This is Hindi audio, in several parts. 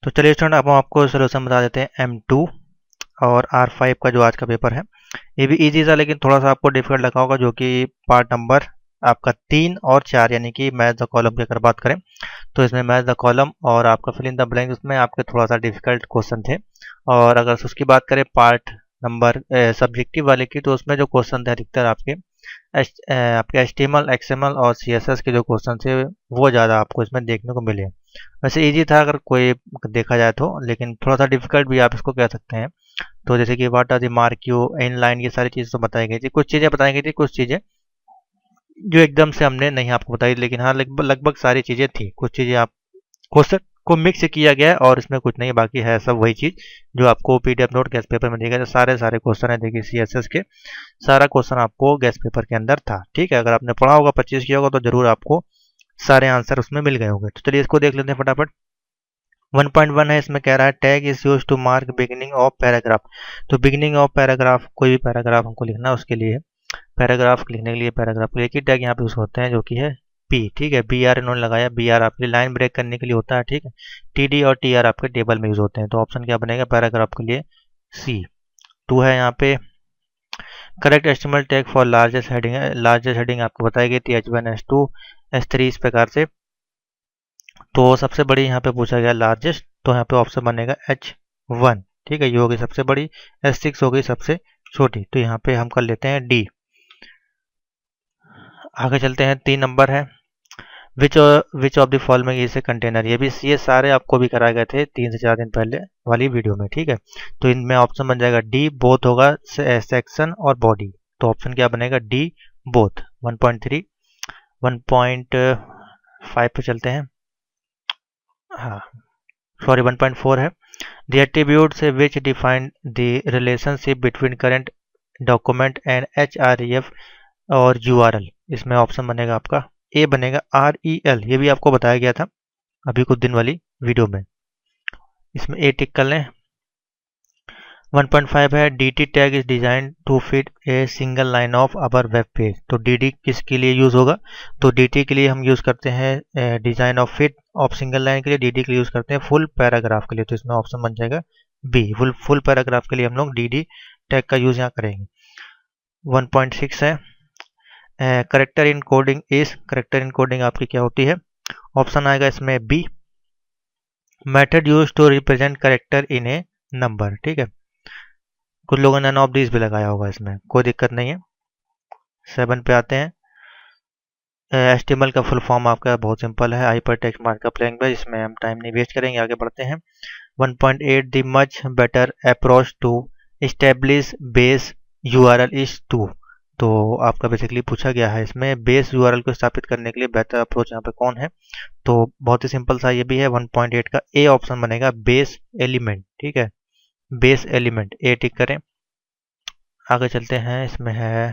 तो चलिए स्टूडेंट, अब हम आपको सोल्यूशन बता देते हैं M2 और R5 का जो आज का पेपर है। ये भी इजी था लेकिन थोड़ा सा आपको डिफिकल्ट लगा होगा, जो कि पार्ट नंबर आपका 3 और 4 यानी कि मैथ द कॉलम की अगर बात करें तो इसमें मैथ द कॉलम और आपका फिल इन द ब्लैंक, उसमें आपके थोड़ा सा डिफिकल्ट क्वेश्चन थे। और अगर उसकी बात करें पार्ट नंबर सब्जेक्टिव वाले की, तो उसमें जो क्वेश्चन थे अधिकतर आपके HTML, XML और CSS के जो क्वेश्चन थे वो ज़्यादा आपको इसमें देखने को मिले। वैसे इजी था अगर कोई देखा जाए तो, लेकिन थोड़ा सा डिफिकल्ट भी आप इसको कह सकते हैं। तो जैसे कि what are the mark you in line, ये सारी चीज़ें तो बताई गई थी, कुछ चीज़ें बताई गई थी, कुछ चीज़ें जो एकदम से हमने नहीं आपको बताई, लेकिन हाँ लगभग लगभग सारी चीज़ें थी। कुछ चीज़ें आप क्वेश्चन को मिक्स किया गया है और इसमें कुछ नहीं, बाकी है सब वही चीज़ जो आपको PDF नोट गैस पेपर में दिया गया। सारे सारे क्वेश्चन है देखिए CSS के, सारा क्वेश्चन आपको गैस पेपर के अंदर था। ठीक है, अगर आपने पढ़ा होगा, 25 किया होगा, तो जरूर आपको सारे आंसर उसमें मिल गए होंगे। तो चलिए इसको देख लेते हैं फटाफट। 1.1 है, इसमें कह रहा है tag is use to mark beginning of paragraph. तो बिगिनिंग ऑफ पैराग्राफ, कोई भी पैराग्राफ हमको लिखना है उसके लिए, पैराग्राफ लिखने के लिए पैराग्राफ के लिए एक ही टैग यहाँ पे यूज होते हैं जो कि है P। ठीक है, BR इन्होंने लगाया, BR आपके लाइन ब्रेक करने के लिए होता है। ठीक है, TD और TR आपके टेबल में यूज होते हैं। तो ऑप्शन क्या बनेगा पैराग्राफ के लिए? C। 2 है यहाँ पे, correct estimate tag for largest heading है। लार्जेस्ट हेडिंग आपको बताई गई थी H1, H2, H3 इस प्रकार से। तो सबसे बड़ी यहाँ पे पूछा गया लार्जेस्ट, तो यहाँ पे ऑप्शन बनेगा H1। ठीक है, ये हो गई सबसे बड़ी, H6 हो गई सबसे छोटी, तो यहाँ पे हम कर लेते हैं D। आगे चलते हैं, 3 नंबर है, which of the following is a container. ये सारे आपको भी कराए गए थे 3 से 4 दिन पहले वाली वीडियो में। ठीक है, तो इनमें ऑप्शन बन जाएगा D, बोथ होगा सेक्शन और बॉडी। तो ऑप्शन क्या बनेगा? D both. 1.3, 1.5 पे चलते हैं, हाँ सॉरी 1.4 है, द एट्रीब्यूट से विच define the relationship between current document and HREF और URL। इसमें ऑप्शन बनेगा आपका A बनेगा REL। ये भी आपको बताया गया था अभी कुछ दिन वाली वीडियो में, इसमें A टिक कर लें। 1.5 है, DT tag is design to fit a single line of our web page. तो DD किसके लिए यूज होगा? तो DT के लिए हम यूज करते हैं design of fit of single line के लिए, DD के लिए यूज करते हैं फुल पैराग्राफ के लिए। तो इसमें ऑप्शन बन जाएगा B, फुल पैराग्राफ के लिए हम लोग DD टैग का यूज यहाँ करेंगे। 1.6 है, character encoding is, character encoding आपकी क्या होती है? ऑप्शन आएगा इसमें B, method use to represent character in a number. ठीक है, कुछ लोगों ने नन ऑफ दिस भी लगाया होगा, इसमें कोई दिक्कत नहीं है। 7 पे आते हैं, HTML का फुल फॉर्म आपका बहुत सिंपल है, हाइपर टेक्स्ट मार्कअप लैंग्वेज। इसमें हम टाइम नहीं वेस्ट करेंगे, आगे बढ़ते हैं। 1.8 the much better approach to establish base URL is two. तो आपका बेसिकली पूछा गया है इसमें बेस URL को स्थापित करने के लिए बेहतर अप्रोच यहाँ पे कौन है? तो बहुत ही सिंपल सा ये भी है। 1.8 का A ऑप्शन बनेगा बेस एलिमेंट। ठीक है, बेस एलिमेंट, A टिक करें। आगे चलते हैं, इसमें है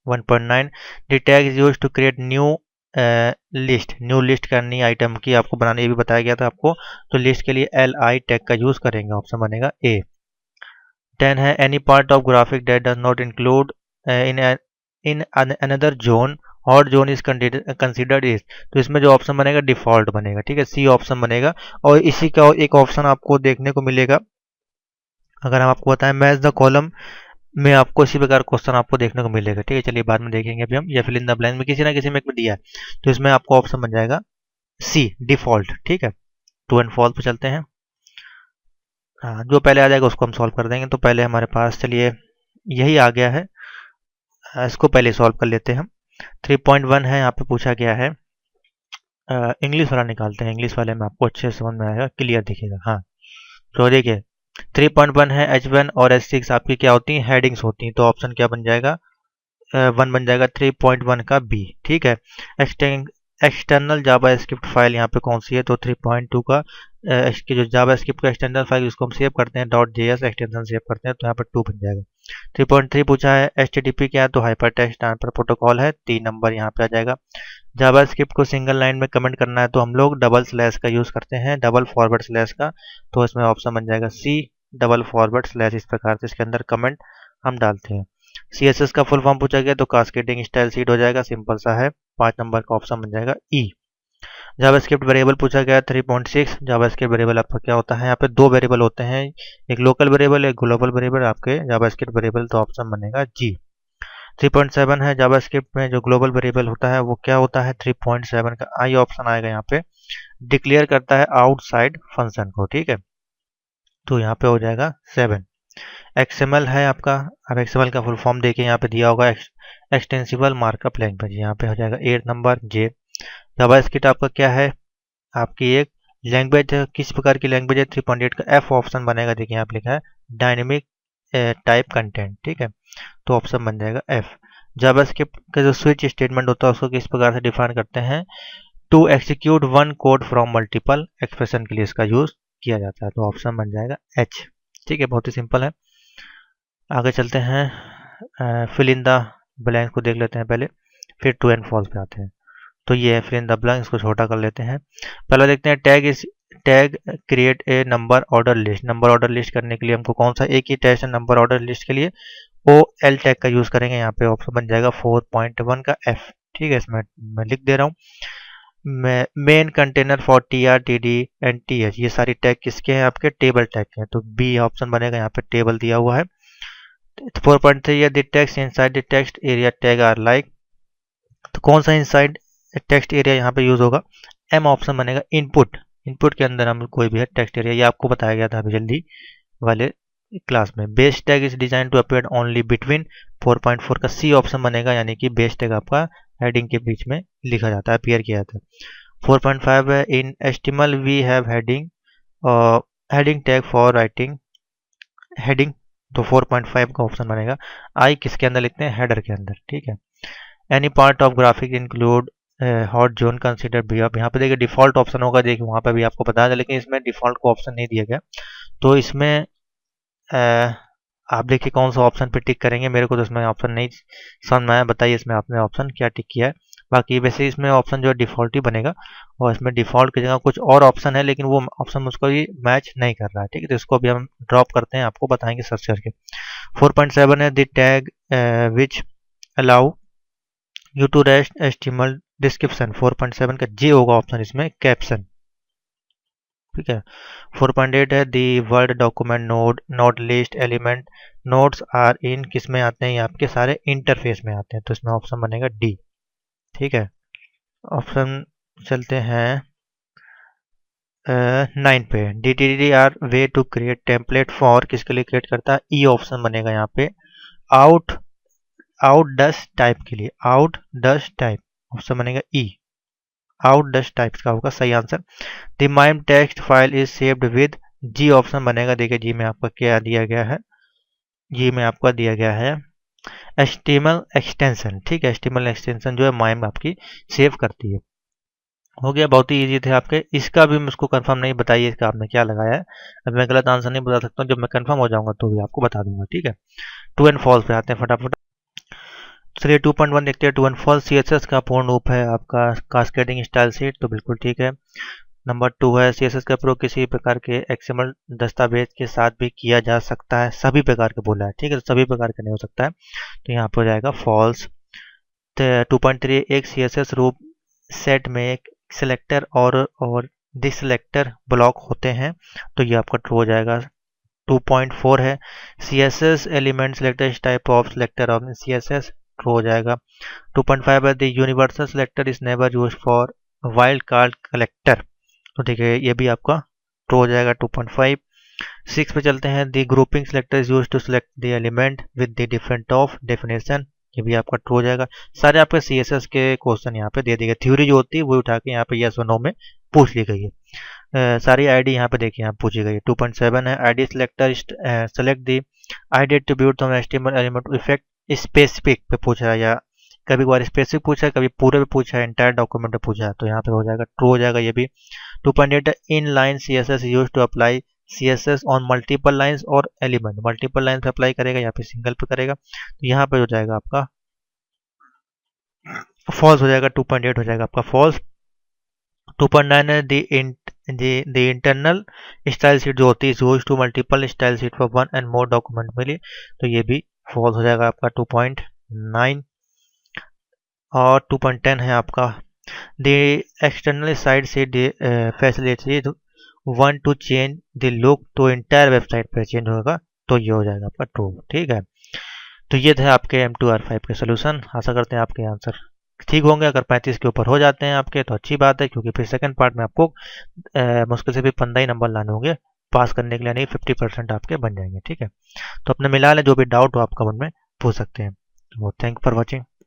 1.9 the tag is use to create new list. New list करनी आइटम की आपको बनाने, ये भी बताया गया था आपको। तो लिस्ट के लिए LI टैग का यूज करेंगे, ऑप्शन बनेगा A। 10 है, any part of graphic that does not include in another zone और जोन इज कंसिडर्ड इज। तो इसमें जो ऑप्शन बनेगा डिफॉल्ट बनेगा। ठीक है, C ऑप्शन बनेगा। और इसी का एक ऑप्शन आपको देखने को मिलेगा, अगर हम आपको बताएं मैच द कॉलम में आपको इसी प्रकार क्वेश्चन आपको देखने को मिलेगा। ठीक है, चलिए बाद में देखेंगे अभी हम, या फिल इन द ब्लैंक में किसी ना किसी में एक में दिया है, तो इसमें आपको ऑप्शन बन जाएगा C डिफॉल्ट। ठीक है, ट्रू एंड फॉल्स पे चलते हैं। हाँ, जो पहले आ जाएगा उसको हम सॉल्व कर देंगे। तो पहले हमारे पास चलिए यही आ गया है, इसको पहले सॉल्व कर लेते हैं हम। 3.1 है, यहाँ पे पूछा गया है, इंग्लिश वाला निकालते हैं, इंग्लिश वाले में आपको अच्छे से समझ में आएगा, क्लियर दिखेगा। हाँ, तो देखिए 3.1 है, H1 और H6 आपकी क्या होती हैं? हेडिंग्स होती हैं। तो ऑप्शन क्या बन जाएगा? 1 बन जाएगा 3.1 का B। ठीक है, एक्सटर्नल जावा स्क्रिप्ट फाइल यहाँ पे कौन सी है? तो 3.2 का इसकी जो जावा स्क्रिप्ट का एक्सटर्नल फाइल जिसको हम सेव करते हैं .js एक्सटेंशन सेव करते हैं, तो यहाँ पर 2 बन जाएगा। 3.3 पूछा है, HTTP क्या है? तो हाइपर टेक्स्ट ट्रांसफर प्रोटोकॉल है, 3 नंबर यहाँ पे आ जाएगा। जावा स्क्रिप्ट को सिंगल लाइन में कमेंट करना है तो हम लोग डबल स्लैश का यूज करते हैं, डबल फॉरवर्ड स्लैश का। तो इसमें ऑप्शन बन जाएगा C, डबल फॉरवर्ड स्लैश, इस प्रकार से इसके अंदर कमेंट हम डालते हैं। CSS का फुल फॉर्म पूछा गया तो कास्केडिंग स्टाइल सीट हो जाएगा, सिंपल सा है। 5 नंबर का ऑप्शन बन जाएगा E। जावास्क्रिप्ट वेरिएबल पूछा गया 3.6। जावास्क्रिप्ट वेरिएबल आपका क्या होता है, यहाँ पे दो वेरिएबल होते हैं, एक लोकल वेरिएबल एक ग्लोबल वेरिएबल। आपके जावास्क्रिप्ट वेरिएबल तो ऑप्शन बनेगा जी। 3.7 है जावास्क्रिप्ट में जो ग्लोबल वेरिएबल होता है वो क्या होता है, 3.7 का आई ऑप्शन आएगा यहाँ पे। डिक्लेयर करता है आउटसाइड फंक्शन को, ठीक है, तो यहाँ पे हो जाएगा 7। एक्सएमएल है आपका। अब एक्सएमएल का फुल फॉर्म देखिए, यहाँ पे दिया होगा एक्सटेंसिबल मार्कअप लैंग्वेज, यहाँ पे हो जाएगा 8 नंबर जे। जावास्क्रिप्ट आपका क्या है, आपकी एक लैंग्वेज है। किस प्रकार की लैंग्वेज है, 3.8 का एफ ऑप्शन बनेगा। देखिए यहाँ पे लिखा है डायनेमिक टाइप कंटेंट, ठीक है, तो ऑप्शन बन जाएगा एफ। जावास्क्रिप्ट का जो स्विच स्टेटमेंट होता है उसको किस प्रकार से डिफाइन करते हैं, to execute one code from multiple expression के लिए इसका यूज किया जाता है, तो ऑप्शन बन जाएगा एच। ठीक है, बहुत ही सिंपल है। आगे चलते हैं, फिल इन द ब्लैंक को देख लेते हैं पहले, फिर ट्रू एंड फॉल्स पे आते हैं। तो ये है फिल इन द ब्लैंक, इसको छोटा कर लेते हैं। पहले देखते हैं tag create a number order list. Number order list करने के लिए हमको कौन सा एक ही टैग है नंबर ऑर्डर लिस्ट के लिए, ओ एल टैग का यूज करेंगे। यहाँ पे ऑप्शन बन जाएगा 4.1 का एफ। ठीक है, इसमें मैं लिख दे रहा हूँ, main container for T R T D and T H, ये सारी टैग किसके हैं, आपके टेबल टैग के हैं, तो बी ऑप्शन बनेगा। यहाँ पे टेबल दिया हुआ है। 4.3 है the text inside the text area tag are like, तो कौन सा इनसाइड टेक्स्ट एरिया यहाँ पे यूज होगा, एम ऑप्शन बनेगा। इनपुट, इनपुट के अंदर हम कोई भी है टेक्स्ट एरिया, ये आपको बताया गया था अभी जल्दी वाले क्लास में। Base tag is design to appear only between 4.4 का सी ऑप्शन बनेगा, यानी कि बेस टैग आपका हेडिंग के बीच में लिखा जाता है, अपीयर किया जाता है। 4.5 है in HTML we have heading heading tag for writing heading, तो 4.5 का ऑप्शन बनेगा। आई किसके अंदर लिखते हैं, हेडर के अंदर। ठीक है, any part of graphic include hot zone consider B. अब यहाँ पे देखिए डिफॉल्ट ऑप्शन होगा, देखिए वहाँ पे भी आपको बताया था, लेकिन इसमें डिफॉल्ट को ऑप्शन नहीं दिया गया, तो इसमें आप देखिए कौन सा ऑप्शन पे टिक करेंगे। मेरे को तो इसमें ऑप्शन नहीं समझ में आया, बताइए इसमें आपने ऑप्शन क्या टिक किया है। बाकी वैसे इसमें ऑप्शन जो है डिफॉल्ट ही बनेगा, और इसमें डिफॉल्ट की जगह कुछ और ऑप्शन है, लेकिन वो ऑप्शन मुझको भी मैच नहीं कर रहा है। ठीक है, तो इसको अभी हम ड्रॉप करते हैं, आपको बताएंगे सर्च करके। 4.7 है the tag which allow you to rest एस्टिमल डिस्क्रिप्शन। 4.7 का जे होगा ऑप्शन इसमें, कैप्शन। ठीक है, 4.8 है the word document node note list element notes are in, किस में आते हैं, ये आपके सारे इंटरफेस में आते हैं, तो इसमें ऑप्शन बनेगा डी। ठीक है, ऑप्शन चलते हैं 9 पे। D T D are way to create template for, किसके लिए क्रिएट करता है, ई ऑप्शन बनेगा यहाँ पे। आउट आउट डस्ट टाइप के लिए, आउट डस्ट टाइप ऑप्शन बनेगा ई, आउट डस्ट टाइप का होगा सही answer. The mime text file is saved with, जी ऑप्शन बनेगा। देखिए जी में आपका क्या दिया गया है, जी में आपका दिया गया है एचटीएमएल एक्सटेंशन। ठीक है, एचटीएमएल एक्सटेंशन जो है माइम आपकी सेव करती है। हो गया, बहुत ही इजी थे आपके। इसका भी मुझको कंफर्म नहीं, बताइए इसका आपने क्या लगाया है। अब मैं गलत आंसर नहीं बता सकता हूँ, जब मैं कंफर्म हो जाऊंगा तो भी आपको बता दूंगा। ठीक है, ट्रू एंड फॉल्स पे आते हैं फटाफट। चलिए 2.1 देखते हैं, ट्रू एंड फॉल्स। सीएसएस का पूर्ण रूप है आपका कास्केडिंग स्टाइल शीट, तो बिल्कुल ठीक है। नंबर 2 है सीएसएस का प्रयोग किसी प्रकार के एक्सएमएल दस्तावेज के साथ भी किया जा सकता है, सभी प्रकार का बोला है। ठीक है, तो सभी प्रकार का नहीं हो सकता है, तो यहाँ पर हो जाएगा फॉल्स। 2.3 एक सीएसएस रूप सेट में एक सिलेक्टर और डिसलेक्टर ब्लॉक होते हैं, तो ये आपका ट्रू हो जाएगा। 2.4 है सीएसएस एलिमेंट सिलेक्टर इस type of selector of CSS, true हो जाएगा। 2.5 है the universal selector is never used for wild card collector, तो देखिए ये भी आपका ट्रू हो जाएगा 2.5। 6 पे चलते हैं, the grouping selector is used to select the element with the different of definition, ये भी आपका ट्रू हो जाएगा। सारे आपके सीएसएस के क्वेश्चन यहाँ पे दे दिए गए, थ्योरी जो होती है वो उठा के यहाँ पे यस और नो में पूछ ली गई है। सारी आईडी यहाँ पे देखिए यहाँ पूछी गई है। 2.7 है ID selector select the ID attribute from HTML element effect specific पे पूछा है, या कभी कभार स्पेसिफिक पूछा है, कभी पूरे पे पूछा है, एंटायर डॉक्यूमेंट पे पूछा है, तो यहाँ पे हो जाएगा ट्रू हो जाएगा ये भी। 2.8 inline CSS used to apply CSS on multiple lines और एलिमेंट, मल्टीपल लाइन पे अप्लाई करेगा, यहाँ पे सिंगल पे करेगा, तो यहाँ पे हो जाएगा आपका फॉल्स हो जाएगा। 2.8 हो जाएगा आपका फॉल्स। 2.9 है द इंटरनल स्टाइल शीट जो होती है use to multiple style sheet for one and more document मिली, तो ये भी फॉल्स हो जाएगा आपका 2.9। और 2.10 है आपका द एक्सटर्नल साइड से facility one two change the look तो इंटायर वेबसाइट पे चेंज होगा, तो ये हो जाएगा आपका ट्रू। ठीक है, तो ये थे आपके M2R5 के सोल्यूशन। आशा करते हैं आपके आंसर ठीक होंगे। अगर 35 के ऊपर हो जाते हैं आपके तो अच्छी बात है, क्योंकि फिर सेकंड पार्ट में आपको मुश्किल से भी 15 ही नंबर लाने होंगे पास करने के लिए, नहीं 50% आपके बन जाएंगे। ठीक है, तो अपने मिला लें, जो भी डाउट हो आपका मन में पूछ सकते हैं। तो थैंक फॉर वॉचिंग।